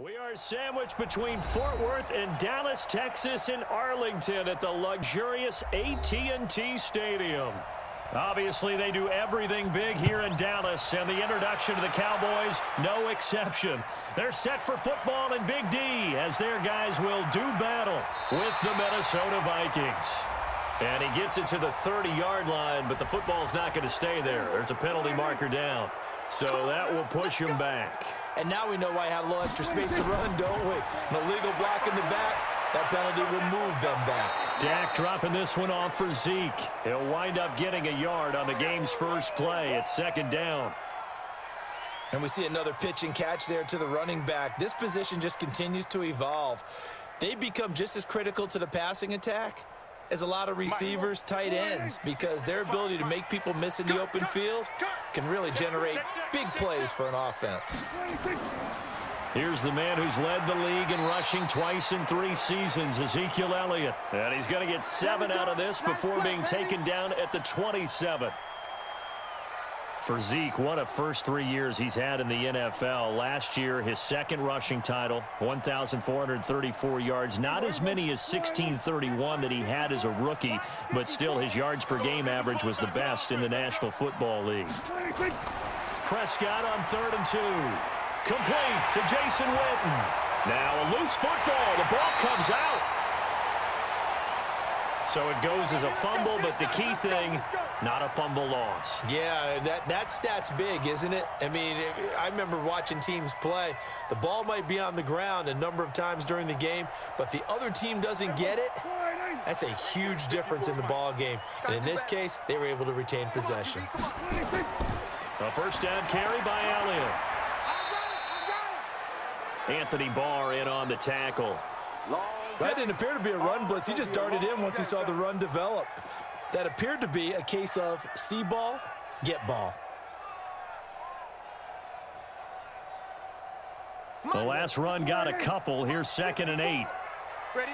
We are sandwiched between Fort Worth and Dallas, Texas, and Arlington at the luxurious AT&T Stadium. Obviously, they do everything big here in Dallas, and the introduction to the Cowboys, no exception. They're set for football in Big D, as their guys will do battle with the Minnesota Vikings. And he gets it to the 30-yard line, but the football's not going to stay there. There's a penalty marker down, so that will push him back. And now we know why he had a little extra space to run, don't we? An illegal block in the back. That penalty will move them back. Dak dropping this one off for Zeke. He'll wind up getting a yard on the game's first play. It's second down. And we see another pitch and catch there to the running back. This position just continues to evolve. They become just as critical to the passing attack as a lot of receivers, tight ends, because their ability to make people miss in the open field can really generate big plays for an offense. Here's the man who's led the league in rushing twice in 3 seasons, Ezekiel Elliott. And he's going to get 7 out of this before being taken down at the 27. For Zeke, what a first 3 years he's had in the NFL. Last year, his second rushing title, 1,434 yards. Not as many as 1,631 that he had as a rookie, but still his yards per game average was the best in the National Football League. Prescott on 3rd and 2. Complete to Jason Witten. Now a loose football. The ball comes out. So it goes as a fumble, but the key thing, not a fumble loss. Yeah, that stat's big, isn't it? I mean, I remember watching teams play. The ball might be on the ground a number of times during the game, but the other team doesn't get it. That's a huge difference in the ball game. And in this case, they were able to retain possession. A first down carry by Elliott. Anthony Barr in on the tackle. That didn't appear to be a run blitz. He just darted in once he saw the run develop. That appeared to be a case of see ball, get ball. The last run got a couple. Here's 2nd and 8. Ready?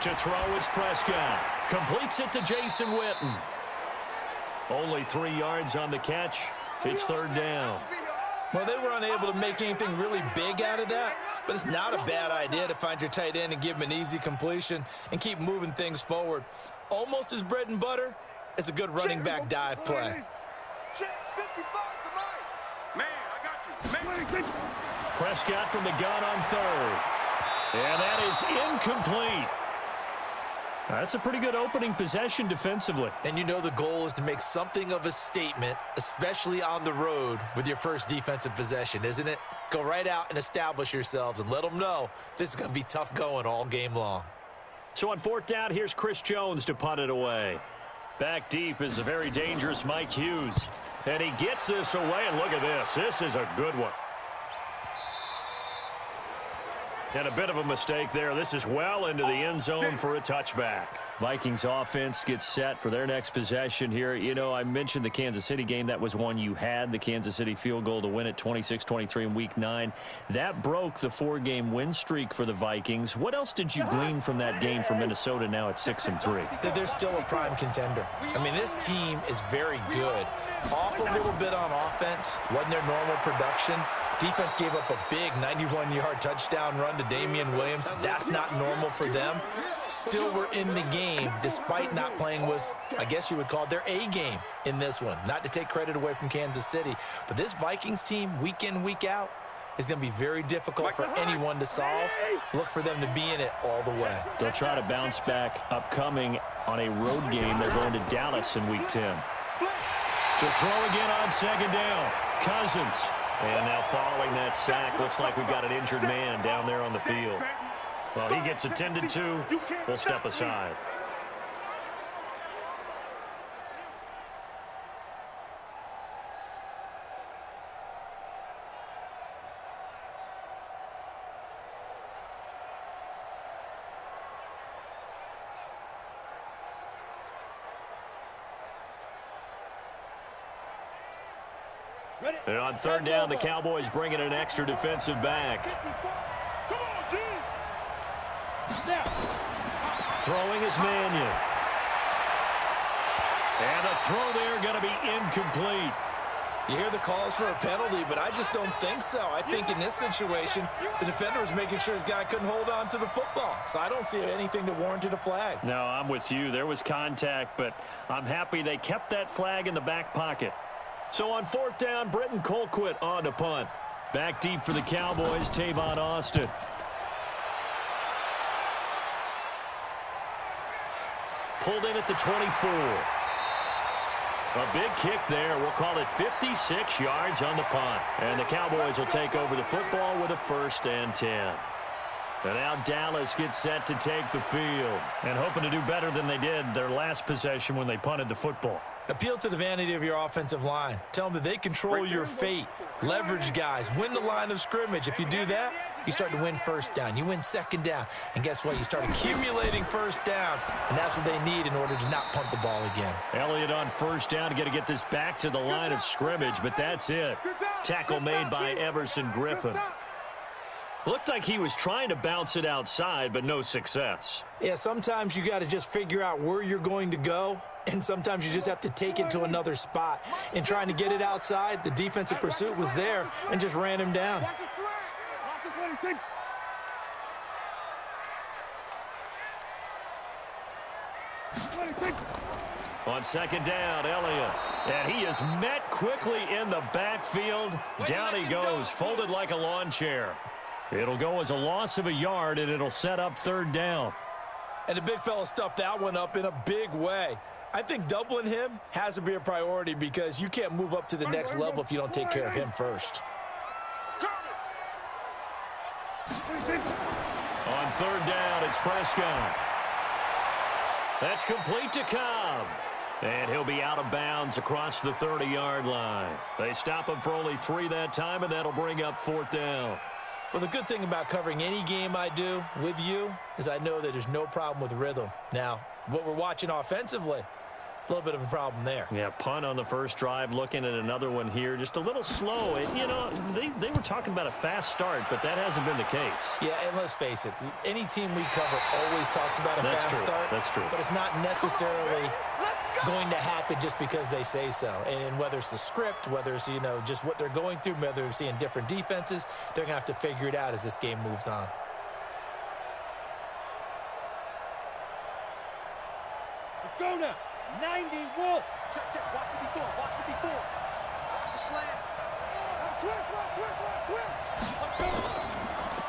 To throw is Prescott. Completes it to Jason Witten. Only 3 yards on the catch. It's 3rd down. Well, they were unable to make anything really big out of that, but it's not a bad idea to find your tight end and give him an easy completion and keep moving things forward. Almost as bread and butter as a good running back dive play. Man, I got you. Prescott from the gun on 3rd. And that is incomplete. That's a pretty good opening possession defensively. And you know the goal is to make something of a statement, especially on the road with your first defensive possession, isn't it? Go right out and establish yourselves and let them know this is going to be tough going all game long. So on 4th down, here's Chris Jones to punt it away. Back deep is a very dangerous Mike Hughes. And he gets this away, and look at this. This is a good one. And a bit of a mistake there. This is well into the end zone for a touchback. Vikings offense gets set for their next possession here. You know, I mentioned the Kansas City game. That was one you had, the Kansas City field goal to win it 26-23 in Week 9. That broke the 4-game win streak for the Vikings. What else did you glean from that game for Minnesota now at 6-3? That they're still a prime contender. I mean, this team is very good. Off a little bit on offense. Wasn't their normal production. Defense gave up a big 91-yard touchdown run to Damian Williams. That's not normal for them. Still were in the game despite not playing with, I guess you would call it, their A game in this one. Not to take credit away from Kansas City, but this Vikings team, week in, week out, is going to be very difficult for anyone to solve. Look for them to be in it all the way. They'll try to bounce back upcoming on a road game. They're going to Dallas in Week 10. To throw again on 2nd down, Cousins. And now following that sack, looks like we've got an injured man down there on the field. Well, he gets attended to. We'll step aside. And on 3rd down, the Cowboys bring in an extra defensive back. Throwing is Mannion. And the throw there going to be incomplete. You hear the calls for a penalty, but I just don't think so. I think in this situation, the defender was making sure his guy couldn't hold on to the football. So I don't see anything that warranted a flag. No, I'm with you. There was contact, but I'm happy they kept that flag in the back pocket. So on 4th down, Britton Colquitt on to punt. Back deep for the Cowboys, Tavon Austin. Pulled in at the 24. A big kick there. We'll call it 56 yards on the punt. And the Cowboys will take over the football with a 1st and 10. And now Dallas gets set to take the field. And hoping to do better than they did their last possession when they punted the football. Appeal to the vanity of your offensive line. Tell them that they control your fate. Leverage guys. Win the line of scrimmage. If you do that, you start to win 1st down. You win 2nd down. And guess what? You start accumulating 1st downs. And that's what they need in order to not punt the ball again. Elliott on 1st down. Got to get this back to the line of scrimmage, but that's it. Tackle made by Everson Griffin. Looked like he was trying to bounce it outside, but no success. Yeah, sometimes you got to just figure out where you're going to go, and sometimes you just have to take it to another spot. In trying to get it outside, the defensive pursuit was there and just ran him down. On 2nd down, Elliott. And he is met quickly in the backfield. Down he goes, folded like a lawn chair. It'll go as a loss of a yard, and it'll set up 3rd down. And the big fella stuffed that one up in a big way. I think doubling him has to be a priority because you can't move up to the next level if you don't take care of him first. On 3rd down, it's Prescott. That's complete to Cobb. And he'll be out of bounds across the 30-yard line. They stop him for only 3 that time, and that'll bring up 4th down. Well, the good thing about covering any game I do with you is I know that there's no problem with rhythm. Now, what we're watching offensively, a little bit of a problem there. Yeah, punt on the 1st drive, looking at another one here. Just a little slow. You know, they were talking about a fast start, but that hasn't been the case. Yeah, and let's face it, any team we cover always talks about a fast start. That's true. But it's not necessarily going to happen just because they say so. And whether it's the script, whether it's, you know, just what they're going through, whether they're seeing different defenses, they're going to have to figure it out as this game moves on. Let's go now. 90 Wolf. Check, check. Watch the before. Watch the before. Watch the slant. Switch.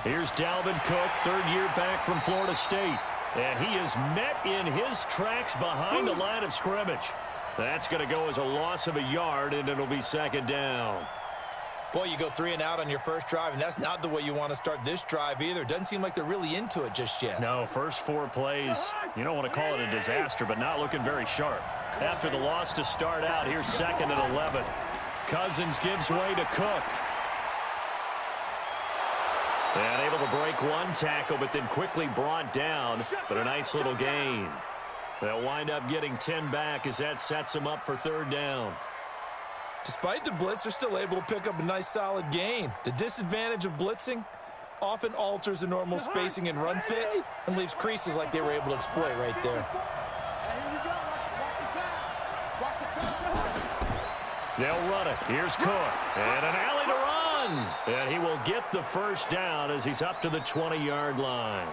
Here's Dalvin Cook, 3rd year back from Florida State. And he is met in his tracks behind the line of scrimmage. That's going to go as a loss of a yard, and it'll be 2nd down. Boy, you go 3 and out on your 1st drive, and that's not the way you want to start this drive either. Doesn't seem like they're really into it just yet. No, first 4 plays, you don't want to call it a disaster, but not looking very sharp. After the loss to start out, here's 2nd and 11. Cousins gives way to Cook. And able to break 1 tackle, but then quickly brought down. But a nice little gain. They'll wind up getting 10 back as that sets them up for 3rd down. Despite the blitz, they're still able to pick up a nice solid gain. The disadvantage of blitzing often alters the normal spacing and run fits and leaves creases like they were able to exploit right there. They'll run it. Here's Cook. And an alley to run. And he will get the 1st down as he's up to the 20-yard line.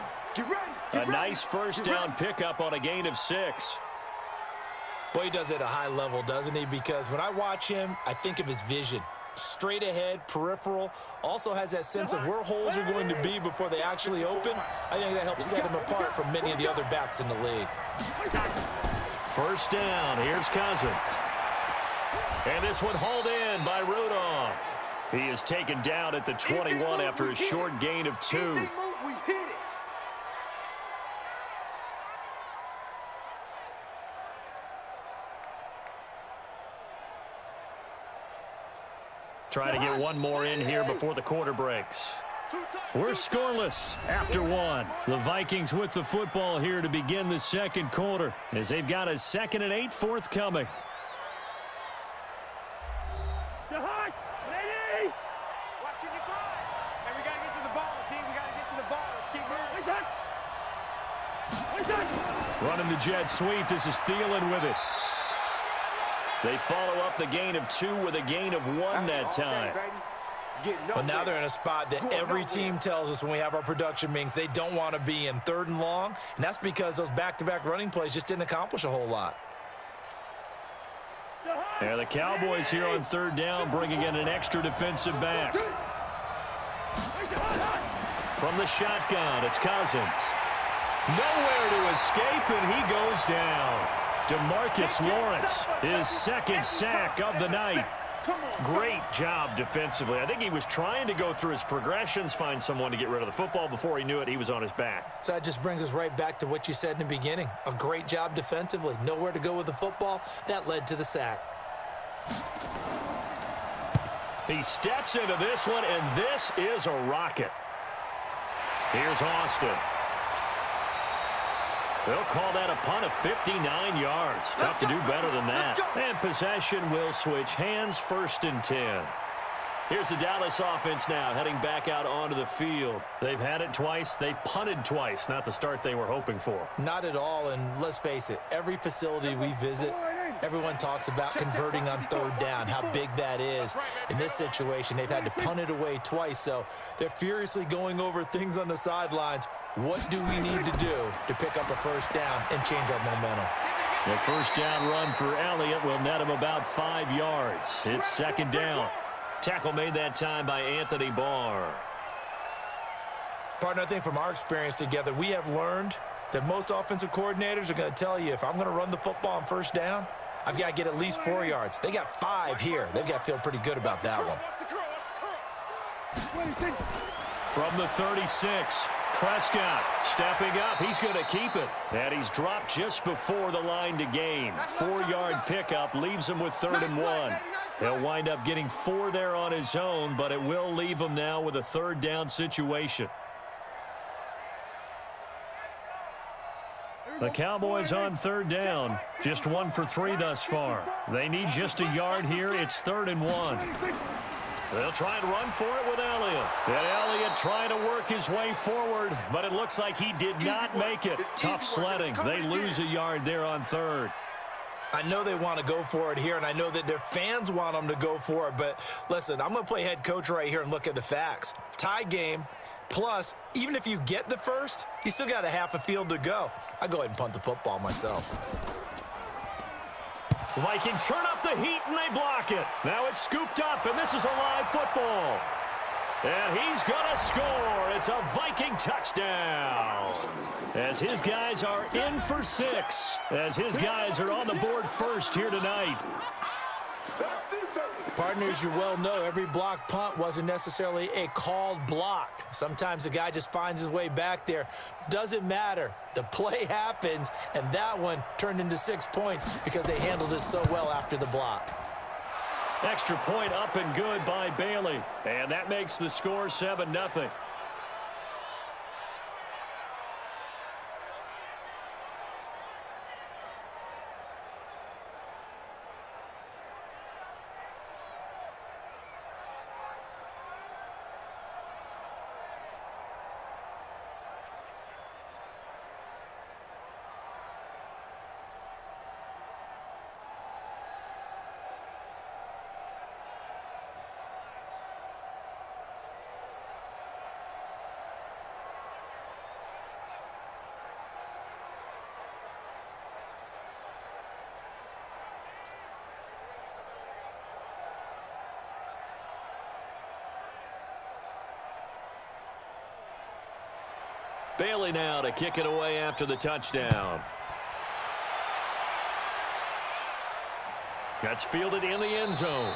A nice 1st down pickup on a gain of 6. Boy, he does it at a high level, doesn't he? Because when I watch him, I think of his vision. Straight ahead, peripheral, also has that sense of where holes are going to be before they actually open. I think that helps set him apart from many of the other backs in the league. 1st down, here's Cousins. And this one hauled in by Rudolph. He is taken down at the 21 after a short gain of 2. Trying to get 1 more in here before the quarter breaks. We're scoreless after 1. The Vikings with the football here to begin the 2nd quarter as they've got a 2nd and 8 forthcoming. Running the jet sweep. This is Thielen with it. They follow up the gain of 2 with a gain of 1 that time. Well, now they're in a spot that every team tells us when we have our production meetings they don't want to be in, 3rd and long, and that's because those back-to-back running plays just didn't accomplish a whole lot. Yeah, the Cowboys here on 3rd down, bringing in an extra defensive back. From the shotgun, it's Cousins. Nowhere to escape, and he goes down. DeMarcus Lawrence, his 2nd sack of the night. Great job defensively. I think he was trying to go through his progressions, find someone to get rid of the football. Before he knew it, he was on his back. So that just brings us right back to what you said in the beginning. A great job defensively. Nowhere to go with the football. That led to the sack. He steps into this one, and this is a rocket. Here's Austin. They'll call that a punt of 59 yards. Tough to do better than that. And possession will switch hands, 1st and 10. Here's the Dallas offense now, heading back out onto the field. They've had it twice. They've punted twice. Not the start they were hoping for. Not at all, and let's face it, every facility we visit, everyone talks about converting on 3rd down, how big that is. In this situation, they've had to punt it away twice, so they're furiously going over things on the sidelines. What do we need to do to pick up a 1st down and change our momentum? The 1st down run for Elliott will net him about 5 yards. It's 2nd down. Tackle made that time by Anthony Barr. Partner, I think from our experience together, we have learned that most offensive coordinators are going to tell you, if I'm going to run the football on 1st down, I've got to get at least 4 yards. They got 5 here. They've got to feel pretty good about that one. From the 36, Prescott stepping up. He's going to keep it. And he's dropped just before the line to gain. 4-yard pickup leaves him with 3rd and 1. He'll wind up getting 4 there on his own, but it will leave him now with a 3rd down situation. The Cowboys on 3rd down. Just 1 for 3 thus far. They need just a yard here. It's 3rd and 1. They'll try and run for it with Elliott. And Elliott trying to work his way forward, but it looks like he did not make it. Tough sledding. They lose a yard there on 3rd. I know they want to go for it here, and I know that their fans want them to go for it, but listen, I'm going to play head coach right here and look at the facts. Tie game, plus, even if you get the 1st, you still got a half a field to go. I go ahead and punt the football myself. Vikings turn up the heat, and they block it. Now it's scooped up, and this is a live football. And he's going to score. It's a Viking touchdown. As his guys are in for 6. As his guys are on the board first here tonight. Partners, you well know every block punt wasn't necessarily a called block. Sometimes the guy just finds his way back there. Doesn't matter. The play happens, and that one turned into 6 points because they handled it so well after the block. Extra point up and good by Bailey. And that makes the score 7-0. Bailey now to kick it away after the touchdown. That's fielded in the end zone.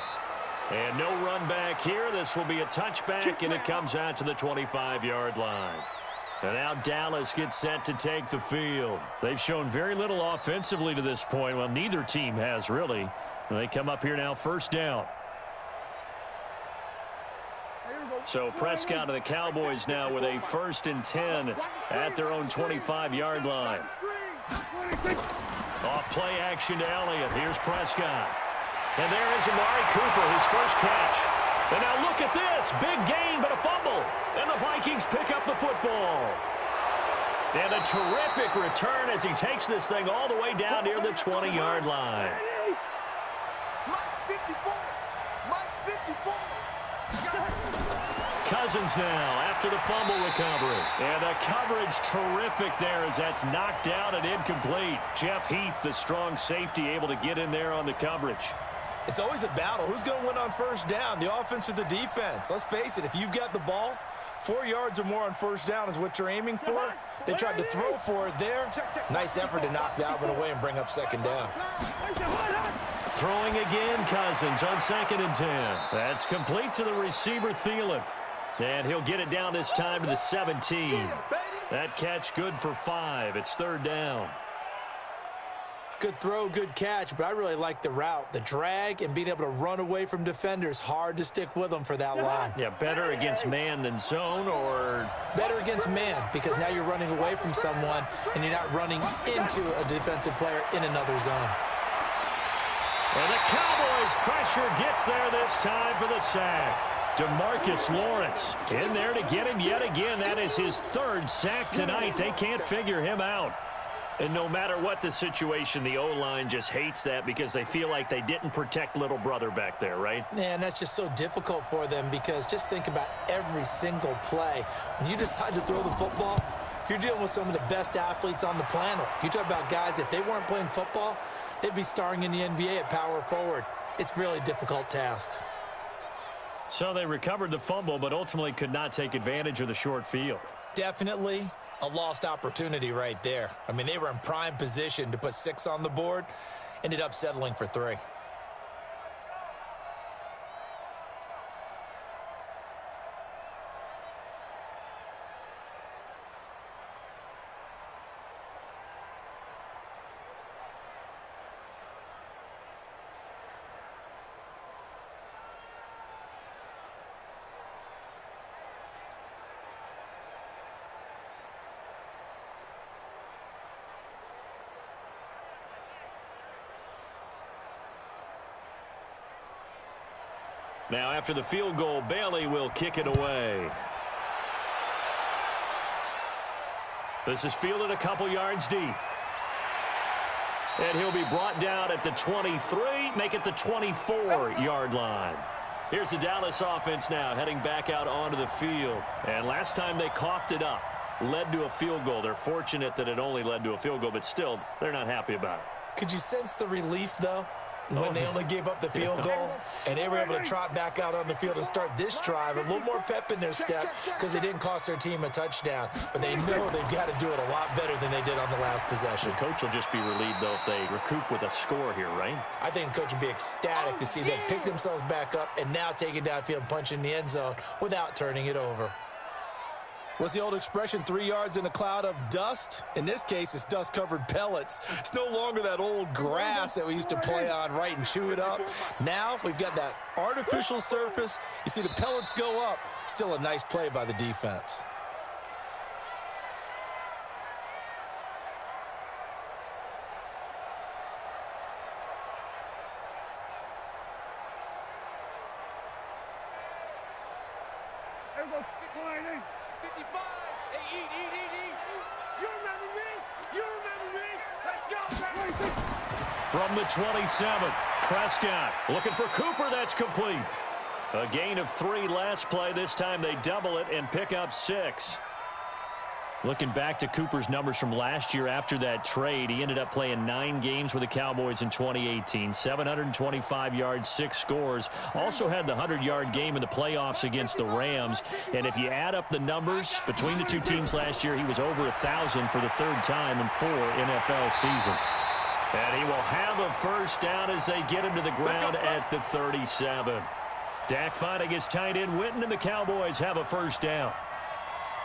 And no run back here. This will be a touchback, and it comes out to the 25-yard line. And now Dallas gets set to take the field. They've shown very little offensively to this point. Well, neither team has, really. And they come up here now 1st down. So Prescott and the Cowboys now with a 1st and 10 at their own 25-yard line. Off play action to Elliott. Here's Prescott. And there is Amari Cooper, his first catch. And now look at this. Big gain, but a fumble. And the Vikings pick up the football. And a terrific return as he takes this thing all the way down near the 20-yard line. 54. Mike 54. Cousins now after the fumble recovery. And the coverage terrific there as that's knocked out and incomplete. Jeff Heath, the strong safety, able to get in there on the coverage. It's always a battle. Who's going to win on first down, the offense or the defense? Let's face it, if you've got the ball, 4 yards or more on first down is what you're aiming for. They tried to throw for it there. Nice effort to knock Dalvin away and bring up second down. Throwing again, Cousins on 2nd and 10. That's complete to the receiver, Thielen. And he'll get it down this time to the 17. That catch good for 5. It's 3rd down. Good throw, good catch, but I really like the route. The drag and being able to run away from defenders, hard to stick with them for that long. Yeah, better against man than zone, or? Better against man, because now you're running away from someone and you're not running into a defensive player in another zone. And the Cowboys pressure gets there this time for the sack. DeMarcus Lawrence in there to get him yet again. That is his 3rd sack tonight. They can't figure him out. And no matter what the situation, the O-line just hates that because they feel like they didn't protect little brother back there, right? Man, that's just so difficult for them because just think about every single play. When you decide to throw the football, you're dealing with some of the best athletes on the planet. You talk about guys, if they weren't playing football, they'd be starring in the NBA at power forward. It's really a difficult task. So they recovered the fumble, but ultimately could not take advantage of the short field. Definitely a lost opportunity right there. I mean, they were in prime position to put 6 on the board, ended up settling for 3. Now, after the field goal, Bailey will kick it away. This is fielded a couple yards deep. And he'll be brought down at the 23, make it the 24-yard line. Here's the Dallas offense now heading back out onto the field. And last time they coughed it up, led to a field goal. They're fortunate that it only led to a field goal, but still, they're not happy about it. Could you sense the relief, though? When they only gave up the field goal and they were able to trot back out on the field and start this drive, a little more pep in their step because they didn't cost their team a touchdown. But they know they've got to do it a lot better than they did on the last possession. The coach will just be relieved, though, if they recoup with a score here, right? I think the coach would be ecstatic to see them pick themselves back up and now take it downfield and punch in the end zone without turning it over. What's the old expression, 3 yards in a cloud of dust? In this case, it's dust-covered pellets. It's no longer that old grass that we used to play on, right, and chew it up. Now we've got that artificial surface. You see the pellets go up. Still a nice play by the defense. From the 27, Prescott looking for Cooper. That's complete. A gain of 3 last play. This time they double it and pick up 6. Looking back to Cooper's numbers from last year after that trade, he ended up playing 9 games with the Cowboys in 2018. 725 yards, 6 scores. Also had the 100-yard game in the playoffs against the Rams. And if you add up the numbers between the two teams last year, he was over 1,000 for the 3rd time in 4 NFL seasons. And he will have a first down as they get him to the ground at the 37. Dak finding his tight end Witten, and the Cowboys have a first down.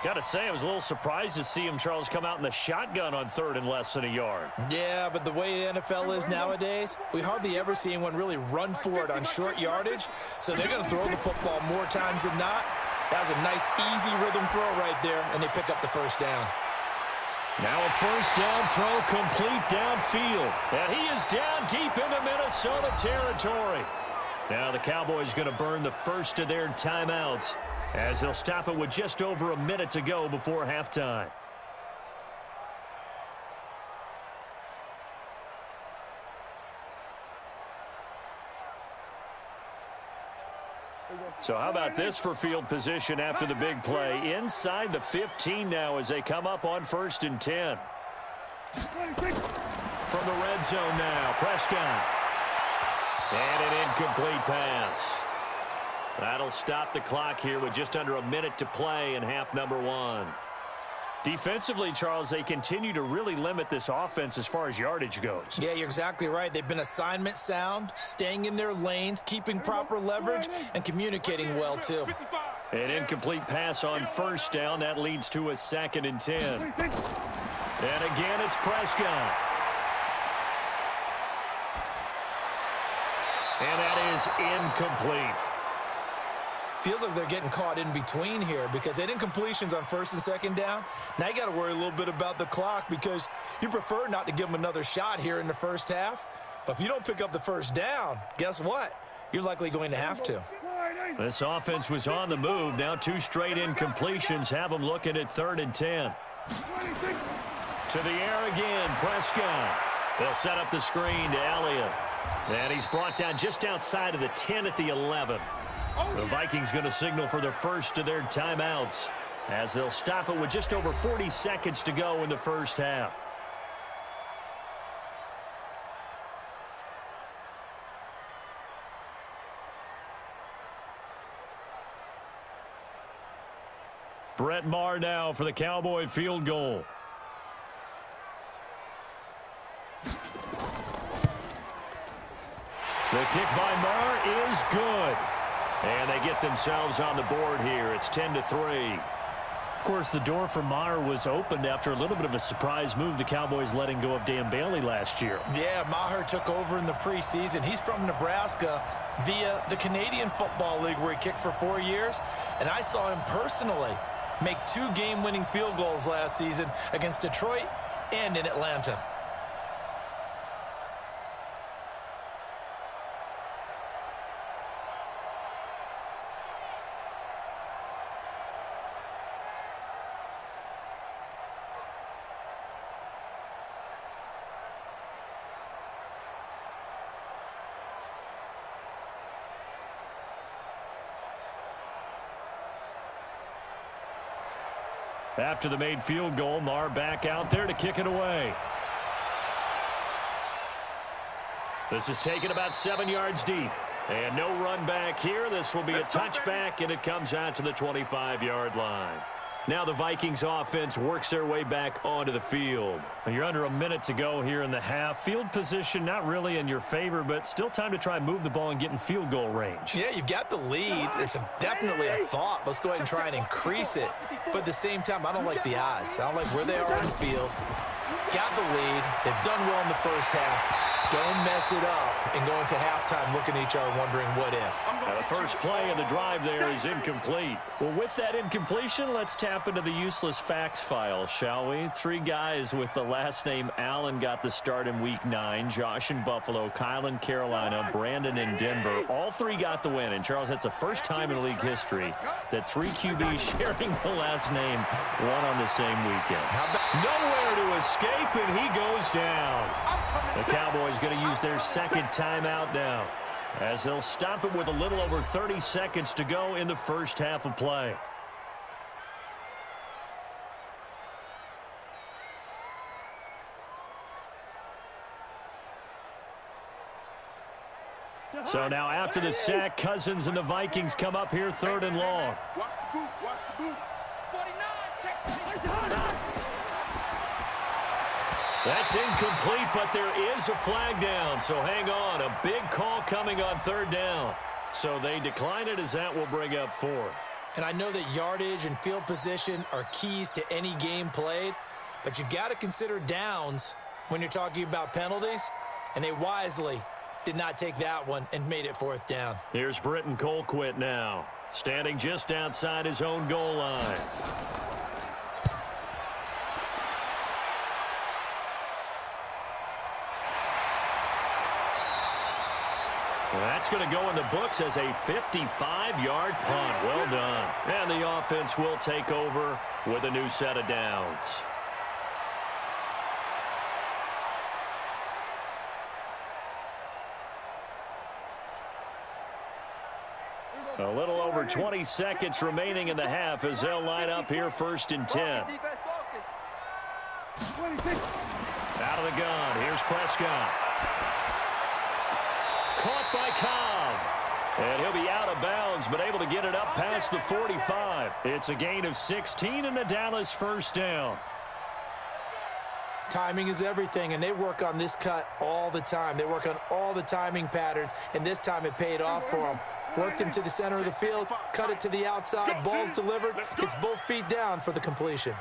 Got to say, I was a little surprised to see him, Charles, come out in the shotgun on 3rd and less than a yard. Yeah, but the way the NFL is nowadays, we hardly ever see anyone really run for it on short yardage. So they're going to throw the football more times than not. That was a nice, easy rhythm throw right there, and they pick up the first down. Now a first down throw complete downfield. And he is down deep into Minnesota territory. Now the Cowboys going to burn the first of their timeouts as they'll stop it with just over a minute to go before halftime. So how about this for field position after the big play? Inside the 15 now as they come up on 1st and 10. From the red zone now, Prescott. And an incomplete pass. That'll stop the clock here with just under a minute to play in half number 1. Defensively, Charles, they continue to really limit this offense as far as yardage goes. Yeah, you're exactly right. They've been assignment sound, staying in their lanes, keeping proper leverage, and communicating well, too. An incomplete pass on 1st down. That leads to a 2nd and 10. And again, it's Prescott. And that is incomplete. Feels like they're getting caught in between here because they didn't completions on 1st and 2nd down. Now you got to worry a little bit about the clock because you prefer not to give them another shot here in the 1st half. But if you don't pick up the 1st down, guess what? You're likely going to have to. This offense was on the move. Now 2 straight incompletions have them looking at 3rd and 10. To the air again, Prescott. They'll set up the screen to Elliott. And he's brought down just outside of the 10 at the 11. The Vikings going to signal for the first of their timeouts as they'll stop it with just over 40 seconds to go in the 1st half. Brett Maher now for the Cowboy field goal. The kick by Maher is good. And they get themselves on the board here. It's 10-3. Of course, the door for Maher was opened after a little bit of a surprise move. The Cowboys letting go of Dan Bailey last year. Yeah, Maher took over in the preseason. He's from Nebraska via the Canadian Football League where he kicked for 4 years. And I saw him personally make 2 game-winning field goals last season against Detroit and in Atlanta. After the made field goal, Maher back out there to kick it away. This is taken about 7 yards deep. And no run back here. This will be a touchback, and it comes out to the 25-yard line. Now the Vikings offense works their way back onto the field. You're under a minute to go here in the half. Field position not really in your favor, but still time to try and move the ball and get in field goal range. Yeah, you've got the lead. It's definitely a thought. Let's go ahead and try and increase it. But at the same time, I don't like the odds. I don't like where they are on the field. Got the lead. They've done well in the 1st half. Don't mess it up and go into halftime looking at each other wondering what if. Now the first play of the drive there is incomplete. Well, with that incompletion, let's tap into the useless facts file, shall we? 3 guys with the last name Allen got the start in Week 9. Josh in Buffalo, Kyle in Carolina, Brandon in Denver. All 3 got the win. And, Charles, that's the first time in league history that 3 QBs sharing the last name won on the same weekend. Nowhere to escape, and he goes down. The Cowboys going to use their 2nd timeout now as they'll stop it with a little over 30 seconds to go in the 1st half of play. So now after the sack, Cousins and the Vikings come up here 3rd and long. Watch the boot. Watch the boot. 49. Check. That's incomplete, but there is a flag down, so hang on. A big call coming on 3rd down. So they decline it as that will bring up 4th. And I know that yardage and field position are keys to any game played, but you've got to consider downs when you're talking about penalties, and they wisely did not take that one and made it 4th down. Here's Britton Colquitt now, standing just outside his own goal line. That's going to go in the books as a 55-yard punt. Well done. And the offense will take over with a new set of downs. A little over 20 seconds remaining in the half as they'll line up here 1st and 10. Out of the gun. Here's Prescott. Caught by Cobb. And he'll be out of bounds, but able to get it up past the 45. It's a gain of 16 and a Dallas 1st down. Timing is everything, and they work on this cut all the time. They work on all the timing patterns, and this time it paid off for them. Worked him to the center of the field, cut it to the outside, ball's delivered, gets both feet down for the completion.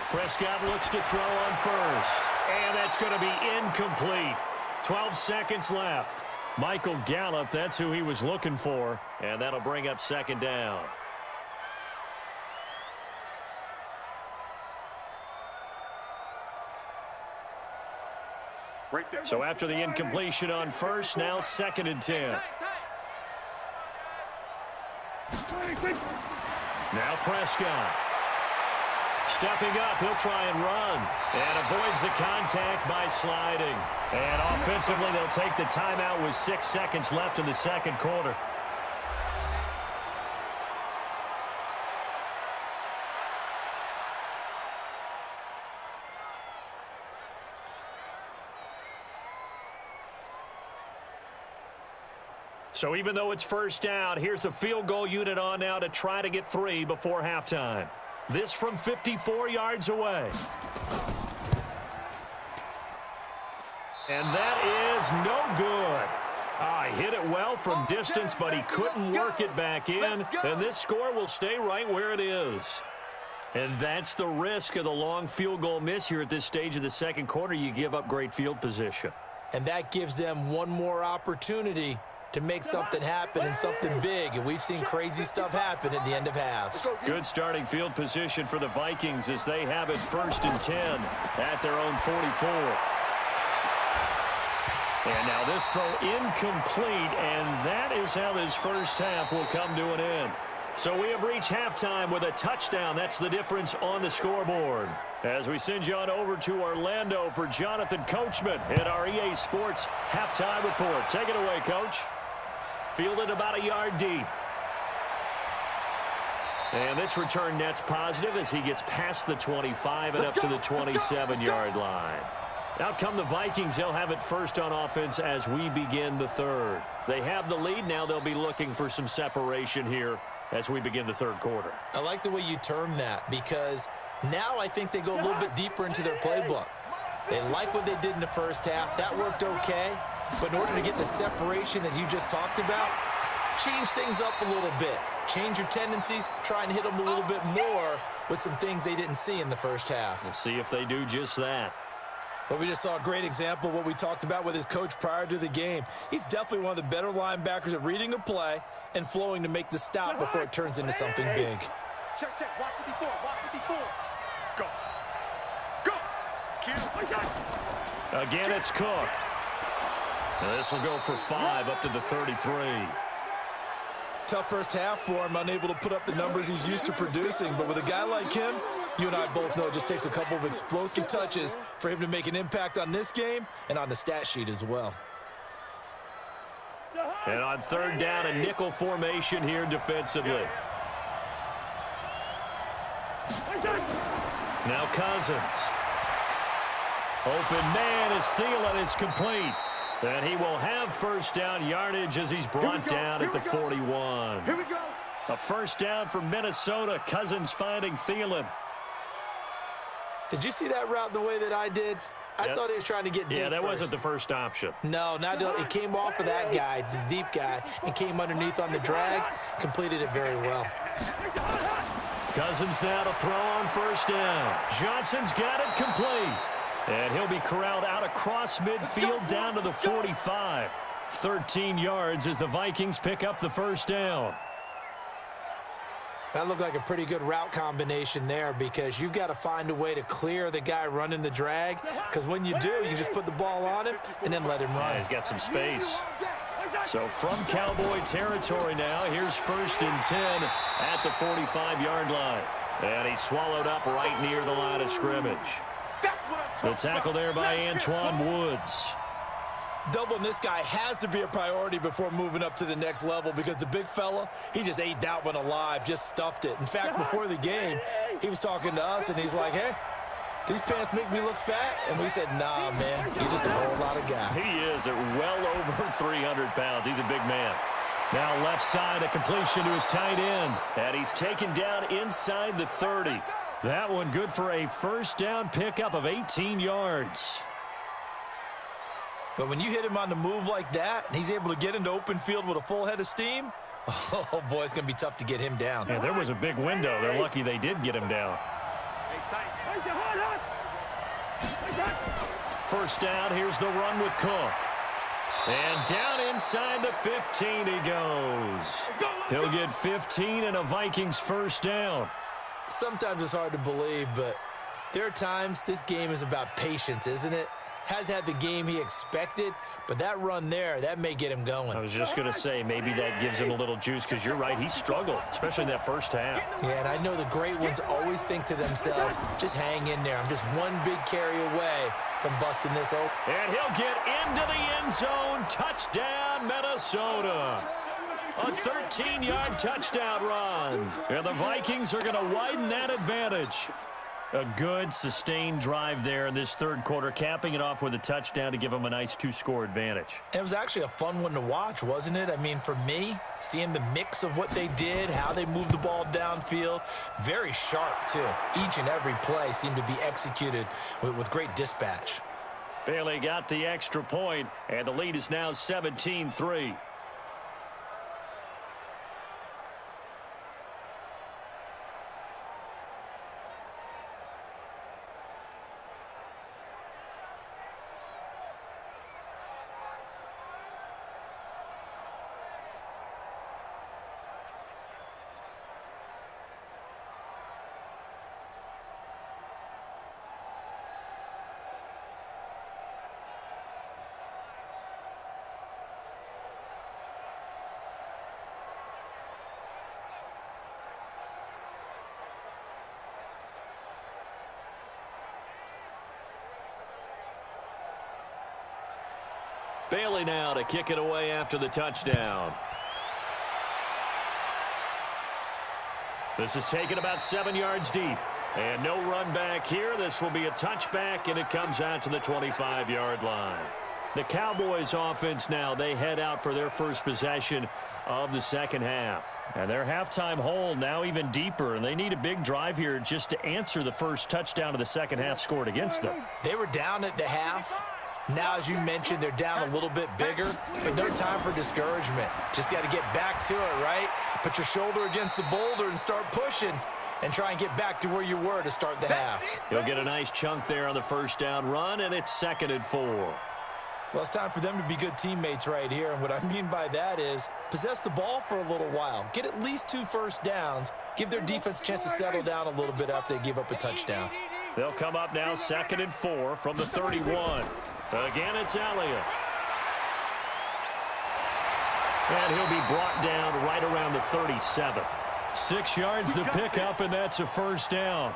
Prescott looks to throw on 1st, and that's going to be incomplete. 12 seconds left. Michael Gallup, that's who he was looking for, and that'll bring up 2nd down. So after the incompletion on 1st, now 2nd and 10. Now Prescott. Stepping up, he'll try and run. And avoids the contact by sliding. And offensively, they'll take the timeout with 6 seconds left in the 2nd quarter. So even though it's 1st down, here's the field goal unit on now to try to get 3 before halftime. This from 54 yards away. And that is no good. Hit it well from distance, but he couldn't work it back in. And this score will stay right where it is. And that's the risk of the long field goal miss here at this stage of the 2nd quarter. You give up great field position. And that gives them one more opportunity to make something happen and something big. And we've seen crazy stuff happen at the end of halves. Good starting field position for the Vikings as they have it 1st and 10 at their own 44. And now this throw incomplete, and that is how this 1st half will come to an end. So we have reached halftime with a touchdown. That's the difference on the scoreboard. As we send you on over to Orlando for Jonathan Coachman in our EA Sports halftime report. Take it away, Coach. Fielded about a yard deep. And this return net's positive as he gets past the 25 and up to the 27-yard line. Out come the Vikings. They'll have it 1st on offense as we begin the 3rd. They have the lead. Now they'll be looking for some separation here as we begin the 3rd quarter. I like the way you term that because now I think they go a little bit deeper into their playbook. They like what they did in the 1st half. That worked okay. But in order to get the separation that you just talked about, change things up a little bit. Change your tendencies. Try and hit them a little bit more with some things they didn't see in the 1st half. We'll see if they do just that. Well, we just saw a great example of what we talked about with his coach prior to the game. He's definitely one of the better linebackers at reading a play and flowing to make the stop before it turns into something big. Check. Watch 54. Watch 54. Go. Kill. Again, it's Cook. And this will go for 5 up to the 33. Tough 1st half for him, unable to put up the numbers he's used to producing. But with a guy like him, you and I both know it just takes a couple of explosive touches for him to make an impact on this game and on the stat sheet as well. And on 3rd down, a nickel formation here defensively. Now Cousins. Open man is Thielen. It's complete. And he will have 1st down yardage as he's brought down at the 41. Here we go. A 1st down for Minnesota. Cousins finding Thielen. Did you see that route the way that I did? I thought he was trying to get deep. Yeah, that first. wasn't the first option. No, it came off of that guy, the deep guy, and came underneath on the drag, completed it very well. Cousins now to throw on 1st down. Johnson's got it complete. And he'll be corralled out across midfield down to the 45. 13 yards as the Vikings pick up the 1st down. That looked like a pretty good route combination there because you've got to find a way to clear the guy running the drag because when you do, you just put the ball on him and then let him run. Yeah, he's got some space. So from Cowboy territory now, here's 1st and 10 at the 45-yard line. And he's swallowed up right near the line of scrimmage. The tackle there by Antoine Woods. Doubling this guy has to be a priority before moving up to the next level because the big fella, he just ate that one alive, just stuffed it. In fact, before the game, he was talking to us, and he's like, hey, these pants make me look fat. And we said, nah, man, you're just a whole lot of guy. He is at well over 300 pounds. He's a big man. Now left side, a completion to his tight end. And he's taken down inside the 30. That one good for a first down pickup of 18 yards. But when you hit him on the move like that, and he's able to get into open field with a full head of steam, oh, boy, it's going to be tough to get him down. Yeah, there was a big window. They're lucky they did get him down. First down, here's the run with Cook. And down inside the 15 he goes. He'll get 15 and a Vikings first down. Sometimes it's hard to believe, but there are times this game is about patience, isn't it? Has had the game he expected, but that run there, that may get him going. I was just going to say, maybe that gives him a little juice because you're right, he struggled, especially in that first half. Yeah, and I know the great ones always think to themselves, just hang in there. I'm just one big carry away from busting this open. And he'll get into the end zone. Touchdown, Minnesota. A 13-yard touchdown run. And the Vikings are going to widen that advantage. A good, sustained drive there in this third quarter, capping it off with a touchdown to give them a nice two-score advantage. It was actually a fun one to watch, wasn't it? I mean, for me, seeing the mix of what they did, how they moved the ball downfield, very sharp, too. Each and every play seemed to be executed with great dispatch. Bailey got the extra point, and the lead is now 17-3. Bailey now to kick it away after the touchdown. This is taken about 7 yards deep. And no run back here. This will be a touchback, and it comes out to the 25-yard line. The Cowboys offense now, they head out for their first possession of the second half. And their halftime hole now even deeper, and they need a big drive here just to answer the first touchdown of the second half scored against them. They were down at the half. Now, as you mentioned, they're down a little bit bigger, but no time for discouragement. Just got to get back to it, right? Put your shoulder against the boulder and start pushing and try and get back to where you were to start the half. He'll get a nice chunk there on the first down run, and it's 2nd and 4. Well, it's time for them to be good teammates right here, and what I mean by that is possess the ball for a little while. Get at least 2 first downs. Give their defense a chance to settle down a little bit after they give up a touchdown. They'll come up now 2nd and 4 from the 31. Again, it's Elliott. And he'll be brought down right around the 37. 6 yards to pick up, and that's a first down.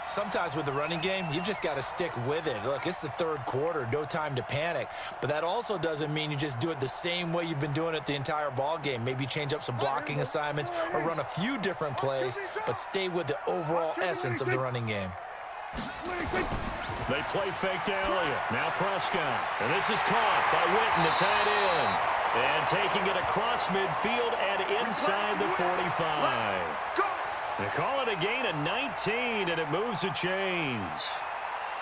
Sometimes with the running game, you've just got to stick with it. Look, it's the third quarter, no time to panic. But that also doesn't mean you just do it the same way you've been doing it the entire ball game. Maybe change up some blocking assignments or run a few different plays, but stay with the overall essence of the running game. They play fake to Elliott. Now Prescott. And this is caught by Witten, the tight end. And taking it across midfield and inside the 45. They call it a gain of 19, and it moves the chains.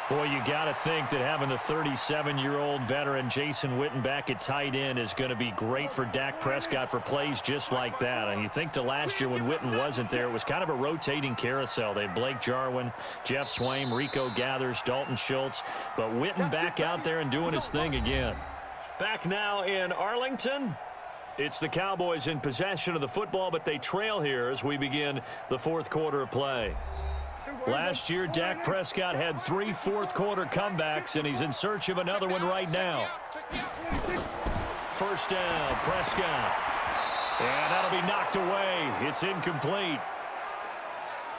Boy, you got to think that having the 37-year-old veteran Jason Witten back at tight end is going to be great for Dak Prescott for plays just like that. And you think to last year when Witten wasn't there, it was kind of a rotating carousel. They had Blake Jarwin, Jeff Swaim, Rico Gathers, Dalton Schultz. But Witten back out there and doing his thing again. Back now in Arlington. It's the Cowboys in possession of the football, but they trail here as we begin the fourth quarter of play. Last year, Dak Prescott had 3 fourth-quarter comebacks, and he's in search of another one right now. First down, Prescott. And that'll be knocked away. It's incomplete.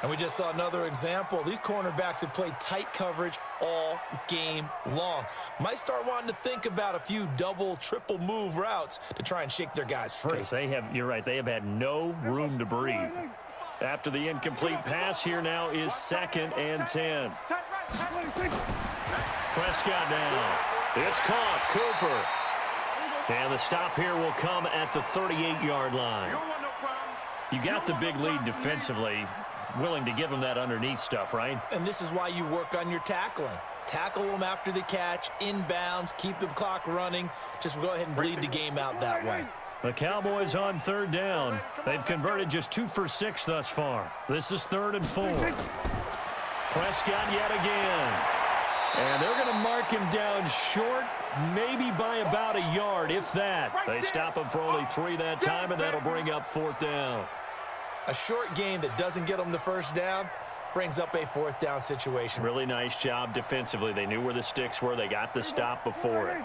And we just saw another example. These cornerbacks have played tight coverage all game long. Might start wanting to think about a few double, triple move routes to try and shake their guys free. You're right, they have had no room to breathe. After the incomplete pass, here now is 2nd and 10. Prescott now. It's caught. Cooper. And the stop here will come at the 38-yard line. You got the big lead defensively. Willing to give them that underneath stuff, right? And this is why you work on your tackling. Tackle them after the catch, inbounds, keep the clock running. Just go ahead and bleed the game out that way. The Cowboys on 3rd down. They've converted just 2 for 6 thus far. This is 3rd and 4. Prescott yet again. And they're going to mark him down short, maybe by about a yard, if that. They stop him for only 3 that time, and that'll bring up 4th down. A short game that doesn't get them the first down brings up a 4th down situation. Really nice job defensively. They knew where the sticks were. They got the stop before it.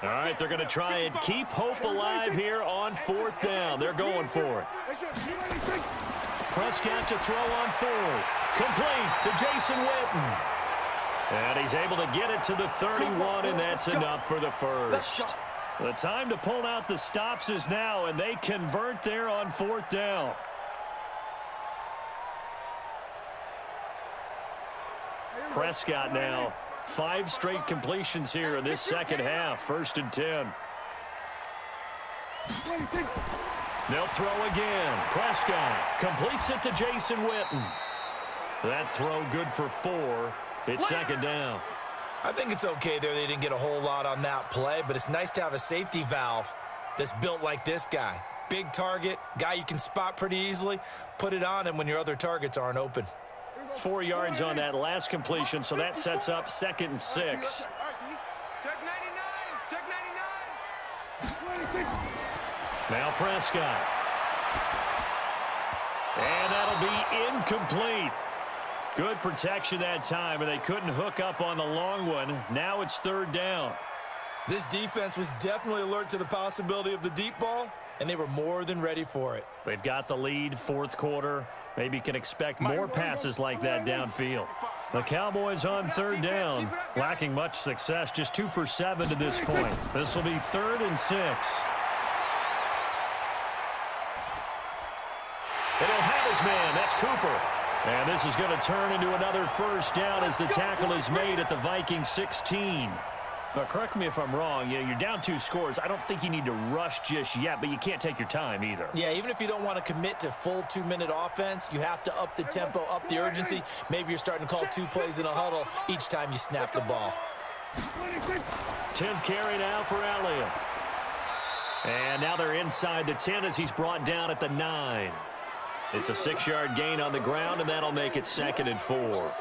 All right, they're going to try and keep hope alive here on 4th down. They're going for it. Prescott to throw on 4th. Complete to Jason Witten. And he's able to get it to the 31, and that's enough for the first. The time to pull out the stops is now, and they convert there on 4th down. Prescott now, 5 straight completions here in this second half. 1st and 10. They'll throw again. Prescott completes it to Jason Witten. That throw good for 4. It's 2nd down. I think it's okay there. They didn't get a whole lot on that play, but it's nice to have a safety valve that's built like this guy. Big target, guy you can spot pretty easily. Put it on him when your other targets aren't open. 4 yards on that last completion, so that sets up 2nd and 6. Check 99. Check 99. Now Prescott. And that'll be incomplete. Good protection that time, and they couldn't hook up on the long one. Now it's 3rd down. This defense was definitely alert to the possibility of the deep ball, and they were more than ready for it. They've got the lead, 4th quarter. Maybe you can expect more passes like that downfield. The Cowboys on 3rd down, lacking much success, just 2 for 7 to this point. This will be 3rd and 6. And he'll have his man. That's Cooper. And this is going to turn into another 1st down as the tackle is made at the Vikings 16. But correct me if I'm wrong, you're down 2 scores. I don't think you need to rush just yet, but you can't take your time either. Yeah, even if you don't want to commit to full 2-minute offense, you have to up the tempo, up the urgency. Maybe you're starting to call 2 plays in a huddle each time you snap the ball. 10th carry now for Elliott. And now they're inside the 10 as he's brought down at the 9. It's a 6-yard gain on the ground, and that'll make it 2nd and 4.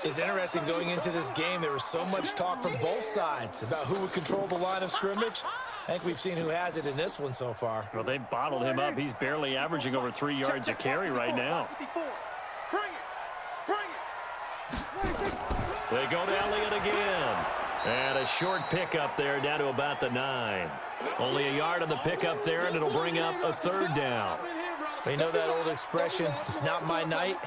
It's interesting going into this game. There was so much talk from both sides about who would control the line of scrimmage. I think we've seen who has it in this one so far. Well, they bottled him up. He's barely averaging over 3 yards a carry right now. They go to Elliott again. And a short pickup there down to about the 9. Only a yard on the pickup there, and it'll bring up a 3rd down. You know that old expression, it's not my night?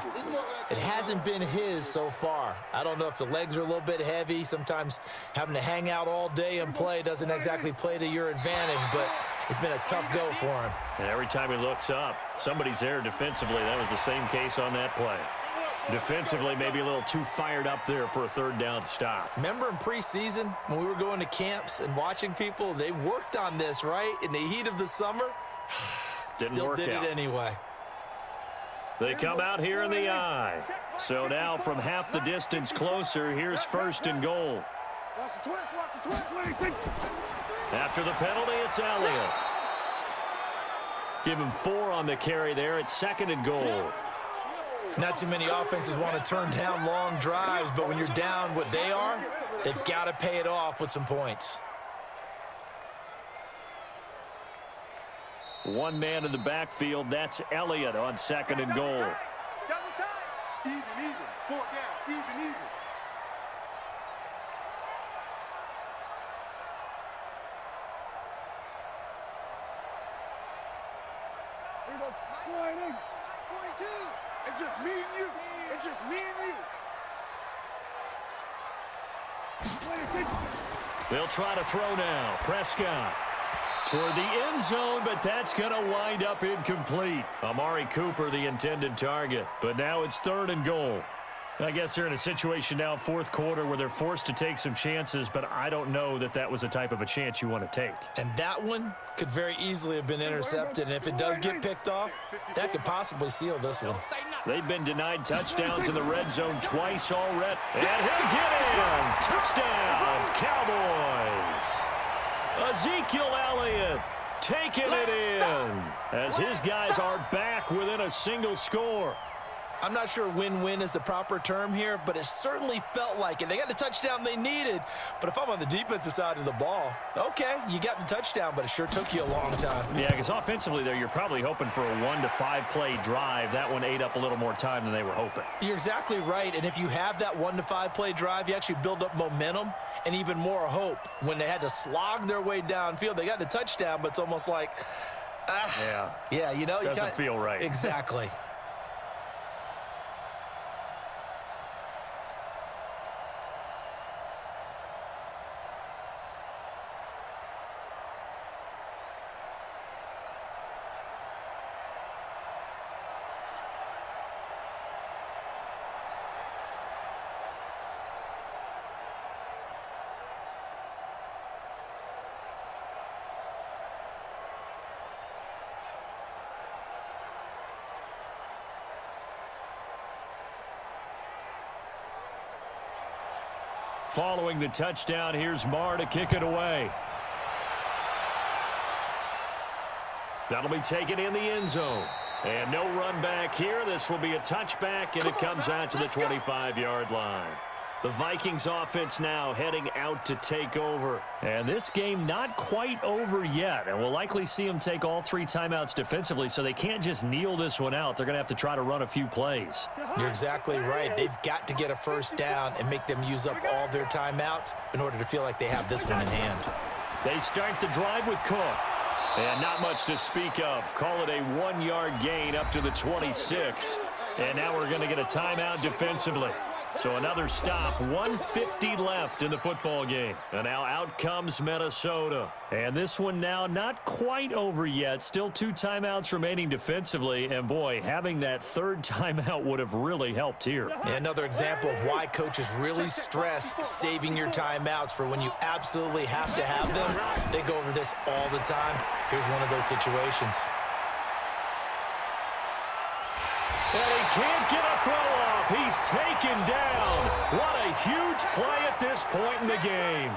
It hasn't been his so far. I don't know if the legs are a little bit heavy. Sometimes having to hang out all day and play doesn't exactly play to your advantage, but it's been a tough go for him. And every time he looks up, somebody's there defensively. That was the same case on that play. Defensively, maybe a little too fired up there for a 3rd down stop. Remember in preseason when we were going to camps and watching people, they worked on this, right? In the heat of the summer. Still did it anyway. They come out here in the eye. So now from half the distance closer, here's 1st and goal. After the penalty, it's Elliott. Give him 4 on the carry there. It's 2nd and goal. Not too many offenses want to turn down long drives, but when you're down what they are, they've got to pay it off with some points. One man in the backfield. That's Elliott on 2nd and goal. Even, 4 down, even. It's just me and you. It's just me and you. They'll try to throw now. Prescott toward the end zone, but that's going to wind up incomplete. Amari Cooper, the intended target. But now it's 3rd and goal. I guess they're in a situation now, 4th quarter, where they're forced to take some chances, but I don't know that that was the type of a chance you want to take. And that one could very easily have been intercepted, and if it does get picked off, that could possibly seal this one. They've been denied touchdowns in the red zone twice already. And he'll get in! Touchdown, Cowboys! Ezekiel Elliott taking it in as his guys are back within a single score. I'm not sure win-win is the proper term here, but it certainly felt like it. They got the touchdown they needed, but if I'm on the defensive side of the ball, okay, you got the touchdown, but it sure took you a long time. Yeah, because offensively there, you're probably hoping for a 1 to 5 play drive. That one ate up a little more time than they were hoping. You're exactly right, and if you have that 1 to 5 play drive, you actually build up momentum and even more hope. When they had to slog their way downfield, they got the touchdown, but it's almost like, yeah, you know. Doesn't feel right. Exactly. Following the touchdown, here's Marr to kick it away. That'll be taken in the end zone. And no run back here. This will be a touchback, and it comes out to the 25-yard line. The Vikings offense now heading out to take over. And this game not quite over yet. And we'll likely see them take all 3 timeouts defensively, so they can't just kneel this one out. They're going to have to try to run a few plays. You're exactly right. They've got to get a first down and make them use up all their timeouts in order to feel like they have this one in hand. They start the drive with Cook. And not much to speak of. Call it a 1-yard gain up to the 26. And now we're going to get a timeout defensively. So another stop, 1:50 left in the football game. And now out comes Minnesota. And this one now not quite over yet. Still 2 timeouts remaining defensively. And boy, having that 3rd timeout would have really helped here. And another example of why coaches really stress saving your timeouts for when you absolutely have to have them. They go over this all the time. Here's one of those situations. And he can't get a throw off. He's taken down. What a huge play at this point in the game.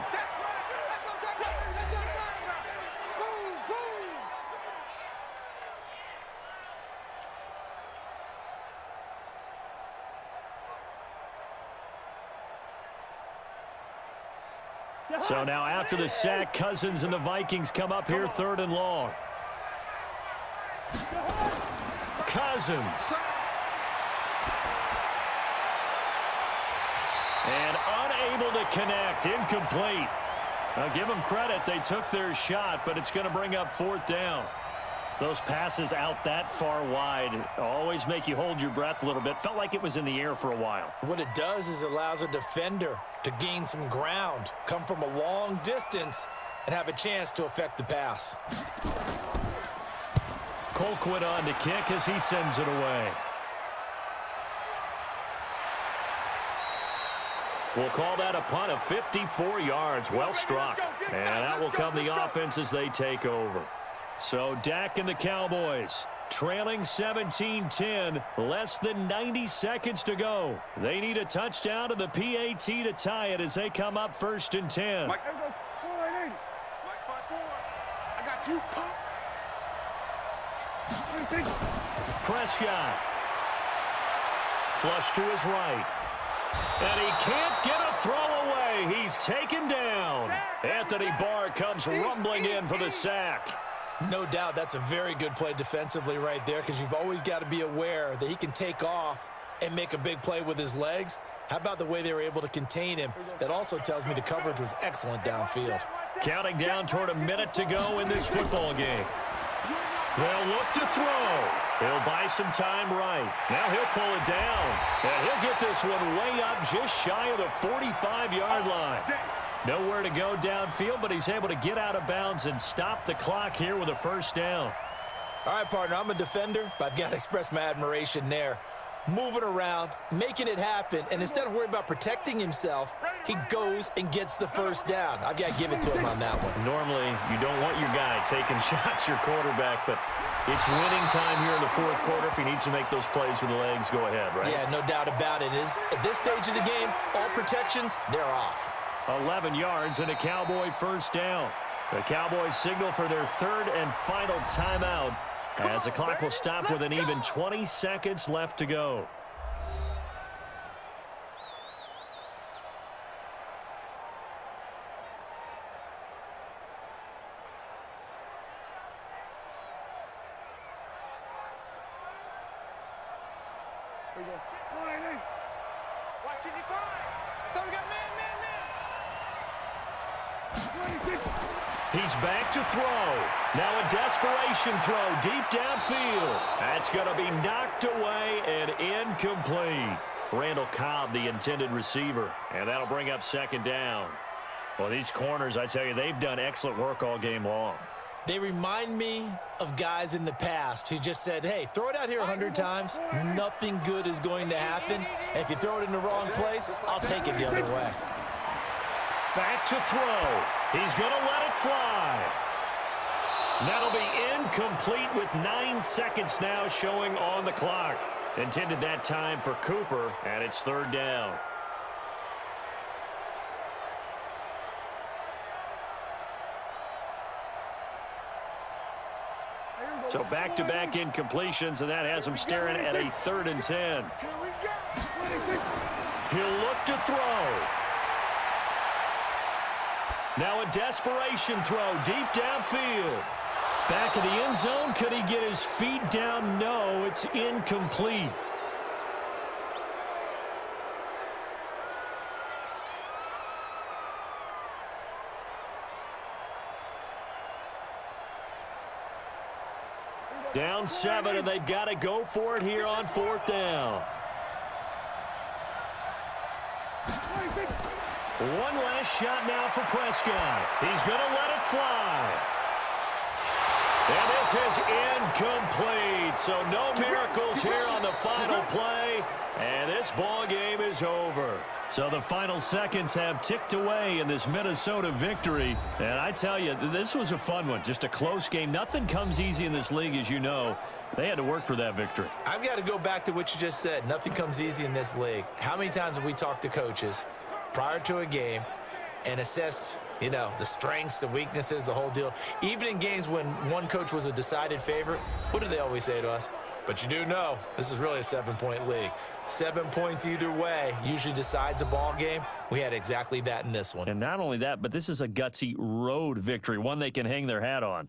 So now after the sack, Cousins and the Vikings come up here 3rd and long. Cousins. And unable to connect, incomplete. Now give them credit, they took their shot, but it's going to bring up 4th down. Those passes out that far wide always make you hold your breath a little bit. Felt like it was in the air for a while. What it does is it allows a defender to gain some ground, come from a long distance, and have a chance to affect the pass. Colquitt on to kick as he sends it away. We'll call that a punt of 54 yards. Well struck. And that will come the offense as they take over. So Dak and the Cowboys trailing 17-10. Less than 90 seconds to go. They need a touchdown to the PAT to tie it as they come up 1st and 10. Mike, 4-8. Mike 5-4. I got you, pop. Prescott. Flush to his right. And he can't get a throw away. He's taken down. Anthony Barr comes rumbling in for the sack. No doubt that's a very good play defensively right there, because you've always got to be aware that he can take off and make a big play with his legs. How about the way they were able to contain him? That also tells me the coverage was excellent downfield. Counting down toward a minute to go in this football game. They'll look to throw. He'll buy some time right. Now he'll pull it down. And he'll get this one way up just shy of the 45-yard line. Nowhere to go downfield, but he's able to get out of bounds and stop the clock here with a first down. All right, partner, I'm a defender, but I've got to express my admiration there. Moving around, making it happen, and instead of worrying about protecting himself, he goes and gets the first down. I've got to give it to him on that one. Normally, you don't want your guy taking shots, your quarterback, but it's winning time here in the fourth quarter. If he needs to make those plays with the legs, go ahead, right? Yeah, no doubt about it. At this stage of the game, all protections, they're off. 11 yards and a Cowboy first down. The Cowboys signal for their third and final timeout as the clock will stop with an even 20 seconds left to go. Here we go. Watch it, so we got man. He's back to throw. Now a desperation throw deep downfield. That's going to be knocked away and incomplete. Randall Cobb, the intended receiver, and that'll bring up second down. Well, these corners, I tell you, they've done excellent work all game long. They remind me of guys in the past who just said, hey, throw it out here 100 times. Nothing good is going to happen. And if you throw it in the wrong place, I'll take it the other way. Back to throw. He's going to let it fly. That'll be incomplete with 9 seconds now showing on the clock. Intended that time for Cooper, and it's third down. So back-to-back incompletions, and that has him staring at a 3rd and 10. He'll look to throw. Now a desperation throw deep downfield. Back of the end zone. Could he get his feet down? No, it's incomplete. Down 7, and they've got to go for it here on 4th down. One last shot now for Prescott. He's going to let it fly. And this is incomplete. So no miracles here on the final play. And this ball game is over. So the final seconds have ticked away in this Minnesota victory. And I tell you, this was a fun one. Just a close game. Nothing comes easy in this league, as you know. They had to work for that victory. I've got to go back to what you just said. Nothing comes easy in this league. How many times have we talked to coaches prior to a game and assessed, you know, the strengths, the weaknesses, the whole deal? Even in games when one coach was a decided favorite, what do they always say to us? But you do know this is really a 7-point league. 7 points either way usually decides a ball game. We had exactly that in this one. And not only that, but this is a gutsy road victory, one they can hang their hat on.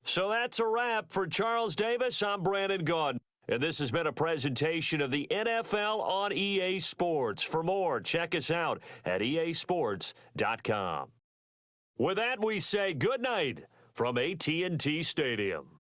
So that's a wrap. For Charles Davis, I'm Brandon Gaudin. And this has been a presentation of the NFL on EA Sports. For more, check us out at easports.com. With that, we say good night from AT&T Stadium.